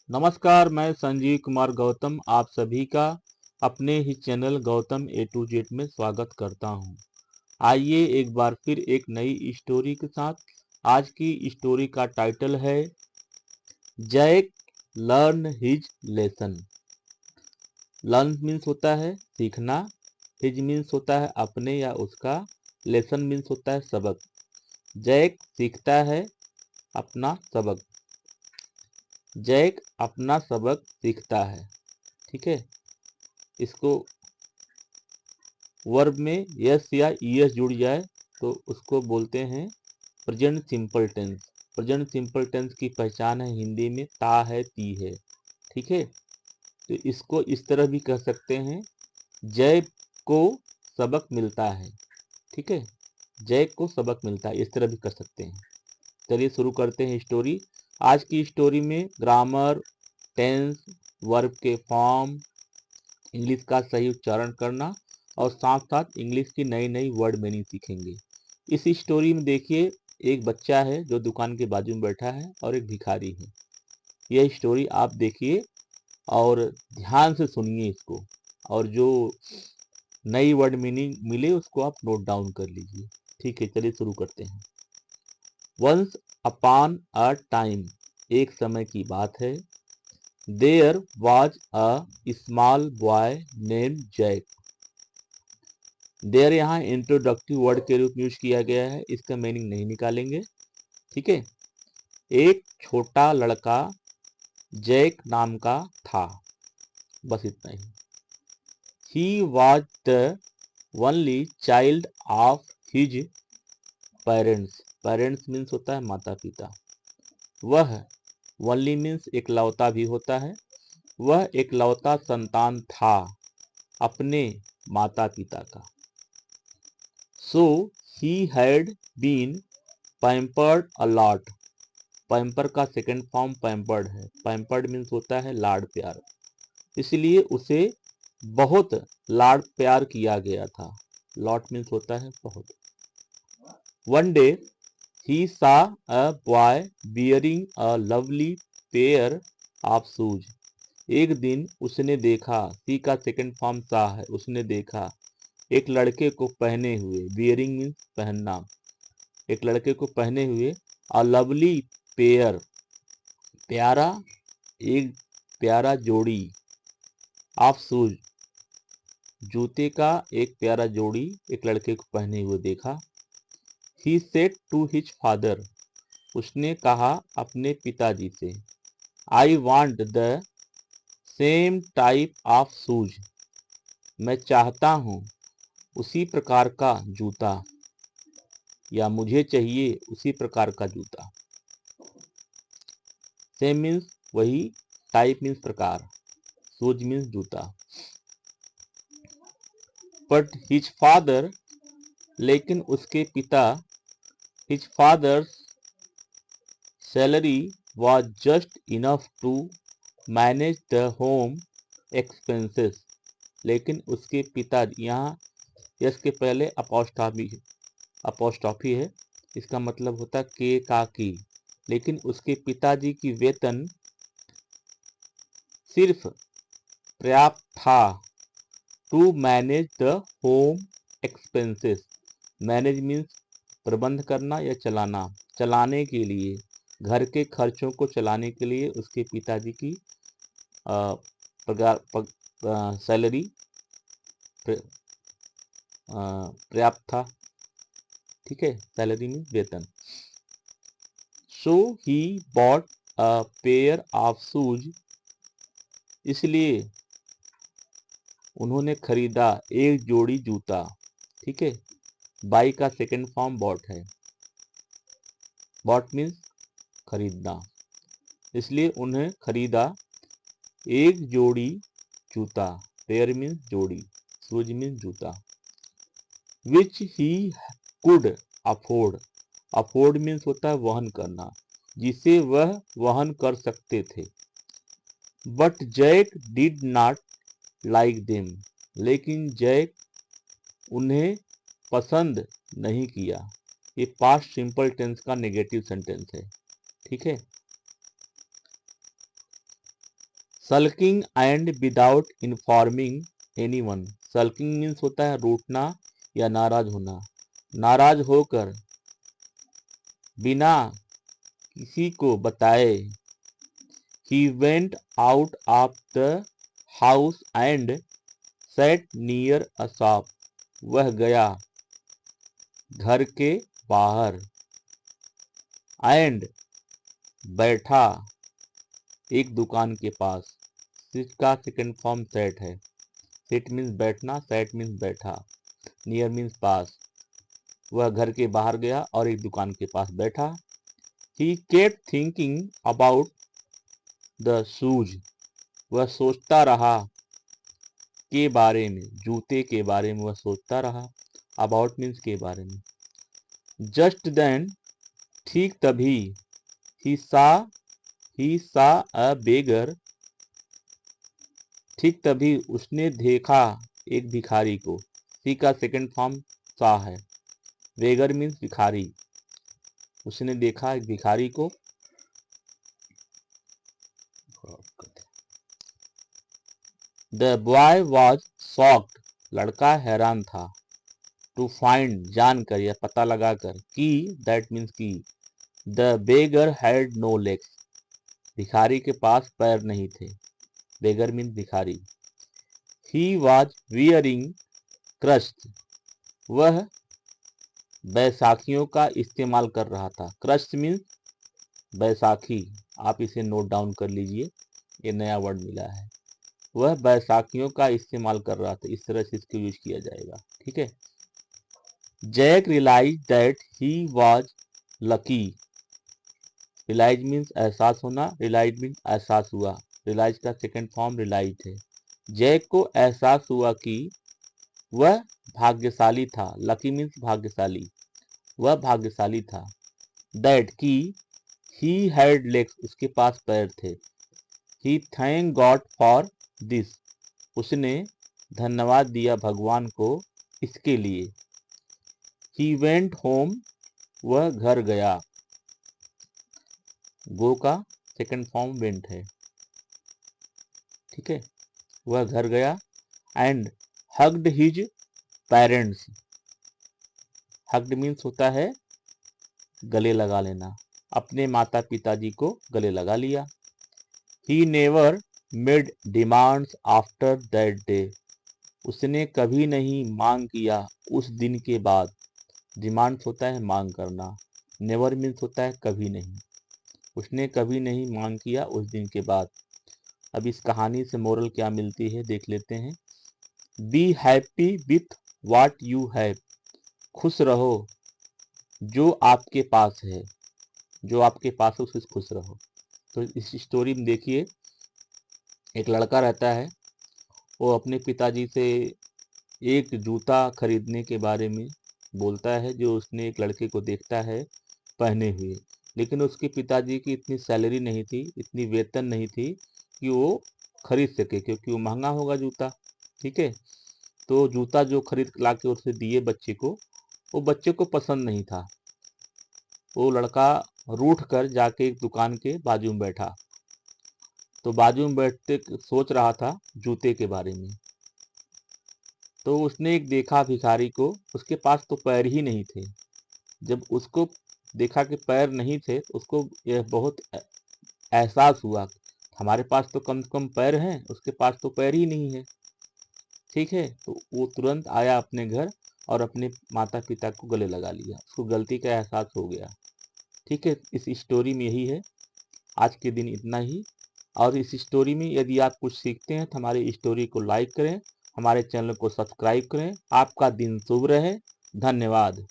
नमस्कार, मैं संजीव कुमार गौतम आप सभी का अपने ही channel Gautam A to Z में स्वागत करता हूं। आइए एक बार फिर एक नई स्टोरी के साथ। आज की स्टोरी का टाइटल है Jack learn his lesson. Learn means होता है सीखना, हिज मीन्स होता है अपने या उसका, लेसन मीन्स होता है सबक। जैक सीखता है अपना सबक। जैक अपना सबक सीखता है। ठीक है, इसको वर्ब में यस या ईएस जुड़ जाए तो उसको बोलते हैं present simple tense. Present simple tense की पहचान है हिंदी में ता है ती है। ठीक है, तो इसको इस तरह भी कह सकते हैं जय को सबक मिलता है। ठीक है, जय को सबक मिलता है, इस तरह भी कर सकते हैं। चलिए शुरू करते हैं स्टोरी। आज की स्टोरी में ग्रामर, टेंस, वर्ब के फॉर्म, इंग्लिश का सही उच्चारण करना और साथ साथ इंग्लिश की नई नई वर्ड मीनिंग सीखेंगे। इस स्टोरी में देखिए, एक बच्चा है जो दुकान के बाजू में बैठा है और एक भिखारी है। यह स्टोरी आप देखिए और ध्यान से सुनिए इसको, और जो नई वर्ड मीनिंग मिले उसको आप नोट डाउन कर लीजिए। ठीक है, चलिए शुरू करते हैं। वंस अपॉन अ टाइम, एक समय की बात है। There was a small boy named Jack. There यहाँ इंट्रोडक्टिव वर्ड के रूप में यूज किया गया है, इसका मीनिंग नहीं निकालेंगे। ठीक है, एक छोटा लड़का जैक नाम का था, बस इतना ही। He was the only child of his parents. Parents means होता है माता पिता। वह, ओनली मीन्स एकलौता भी होता है, वह एकलौता संतान था अपने माता पिता का। So he had been pampered a lot. Pamper का सेकंड फॉर्म पैम्पर्ड है। पैम्पर्ड मीन्स होता है लाड प्यार, इसलिए उसे बहुत लाड प्यार किया गया था। लॉट मीन्स होता है बहुत। वन डे ही सा a boy bearing a lovely pair of shoes. एक दिन उसने देखा, सी का सेकंड फॉर्म सा है, उसने देखा एक लड़के को पहने हुए, बियरिंग मीन्स पहनना, एक लड़के को पहने हुए अ लवली पेयर, प्यारा, एक प्यारा जोड़ी, ऑफ शूज, जूते का एक प्यारा जोड़ी एक लड़के को पहने हुए देखा। He said to his father, उसने कहा अपने पिताजी से, I want the same type of shoes, मैं चाहता हूँ उसी प्रकार का जूता, या मुझे चाहिए उसी प्रकार का जूता। सेम मीन्स वही, टाइप मीन्स प्रकार, शूज मीन्स जूता। बट हिज फादर, लेकिन उसके पिता, his father's salary was just enough to manage the home expenses. लेकिन उसके पिता, यहाँ यस के पहले अपोस्ट्रॉफी है, इसका मतलब होता है के का की। लेकिन उसके पिताजी की वेतन सिर्फ पर्याप्त था to manage the home expenses. Manage means प्रबंध करना या चलाना, चलाने के लिए, घर के खर्चों को चलाने के लिए उसके पिताजी की सैलरी पर्याप्त था। ठीक है, सैलरी मीन्स वेतन। So he bought a pair of shoes, इसलिए उन्होंने खरीदा एक जोड़ी जूता। ठीक है, बाई का सेकंड फॉर्म बॉट है। बॉट मीन्स खरीदना, इसलिए उन्हें खरीदा एक जोड़ी जूता। पेयर मीन्स जोड़ी, शूज मीन्स जूता। Which he could afford, afford means होता है वहन करना, जिसे वह वहन कर सकते थे। But Jack did not like them, लेकिन जैक उन्हें पसंद नहीं किया। ये पास्ट सिंपल टेंस का नेगेटिव सेंटेंस है। ठीक है, sulking and without informing anyone. Sulking means होता है रूठना या नाराज होना। नाराज होकर बिना किसी को बताए he went out of the house and sat near a shop। वह गया घर के बाहर and बैठा एक दुकान के पास। सिट का सेकंड फॉर्म सेट है। सिट मीन्स बैठना, सेट मीन्स बैठा, नियर मीन्स पास। वह घर के बाहर गया और एक दुकान के पास बैठा। He kept thinking about the shoes। वह सोचता रहा के बारे में, जूते के बारे में वह सोचता रहा। अबाउट मीन्स के बारे में। जस्ट देन ठीक तभी ही सा अ बेगर। ठीक तभी उसने देखा एक भिखारी को। सी का सेकंड फॉर्म सा है। बेगर मीन्स भिखारी। उसने देखा एक भिखारी को। The boy was shocked. लड़का हैरान था। टू फाइंड जानकर या पता लगाकर कि दैट मीन्स की the beggar had no legs. भिखारी के पास पैर नहीं थे। बेगर मीन्स भिखारी। He was wearing crust. वह बैसाखियों का इस्तेमाल कर रहा था। क्रस्ट मीन्स बैसाखी। आप इसे नोट डाउन कर लीजिए, ये नया वर्ड मिला है। वह बैसाखियों का इस्तेमाल कर रहा था। इस तरह से इसको यूज किया जाएगा। ठीक है। Jack realise that he was lucky. Realise means एहसास होना, रियलाइज मीन्स एहसास हुआ। रियलाइज का सेकंड फॉर्म रियलाइज है। जैक को एहसास हुआ कि वह भाग्यशाली था। लकी मीन्स भाग्यशाली। वह भाग्यशाली था। दैट की ही हैड लेग्स। उसके पास पैर थे। ही थैंक गॉड फॉर दिस। उसने धन्यवाद दिया भगवान को इसके लिए। He went home. वह घर गया। गो का सेकंड फॉर्म वेंट है। ठीक है। वह घर गया and hugged his parents. Hugged means होता है गले लगा लेना। अपने माता पिताजी को गले लगा लिया। He never made demands after that day. उसने कभी नहीं मांग किया उस दिन के बाद। डिमांड्स होता है मांग करना। नेवर मीन्स होता है कभी नहीं। उसने कभी नहीं मांग किया उस दिन के बाद। अब इस कहानी से मोरल क्या मिलती है देख लेते हैं। Be happy with what you have. खुश रहो जो आपके पास है। जो आपके पास है उससे खुश रहो। तो इस स्टोरी में देखिए, एक लड़का रहता है, वो अपने पिताजी से एक जूता खरीदने के बारे में बोलता है, जो उसने एक लड़के को देखता है पहने हुए। लेकिन उसके पिताजी की इतनी सैलरी नहीं थी, इतनी वेतन नहीं थी कि वो खरीद सके, क्योंकि वो महंगा होगा जूता। ठीक है। तो जूता जो खरीद ला के उसे दिए बच्चे को, वो बच्चे को पसंद नहीं था। वो लड़का रूठ कर जाके एक दुकान के बाजू में बैठा। तो बाजू में बैठते सोच रहा था जूते के बारे में। तो उसने एक देखा भिखारी को, उसके पास तो पैर ही नहीं थे। जब उसको देखा कि पैर नहीं थे, उसको यह बहुत एहसास हुआ, हमारे पास तो कम से कम पैर हैं, उसके पास तो पैर ही नहीं है। ठीक है। तो वो तुरंत आया अपने घर और अपने माता पिता को गले लगा लिया। उसको गलती का एहसास हो गया। ठीक है। इस स्टोरी में यही है। आज के दिन इतना ही। और इस स्टोरी में यदि आप कुछ सीखते हैं तो हमारी स्टोरी को लाइक करें, हमारे चैनल को सब्सक्राइब करें। आपका दिन शुभ रहे। धन्यवाद।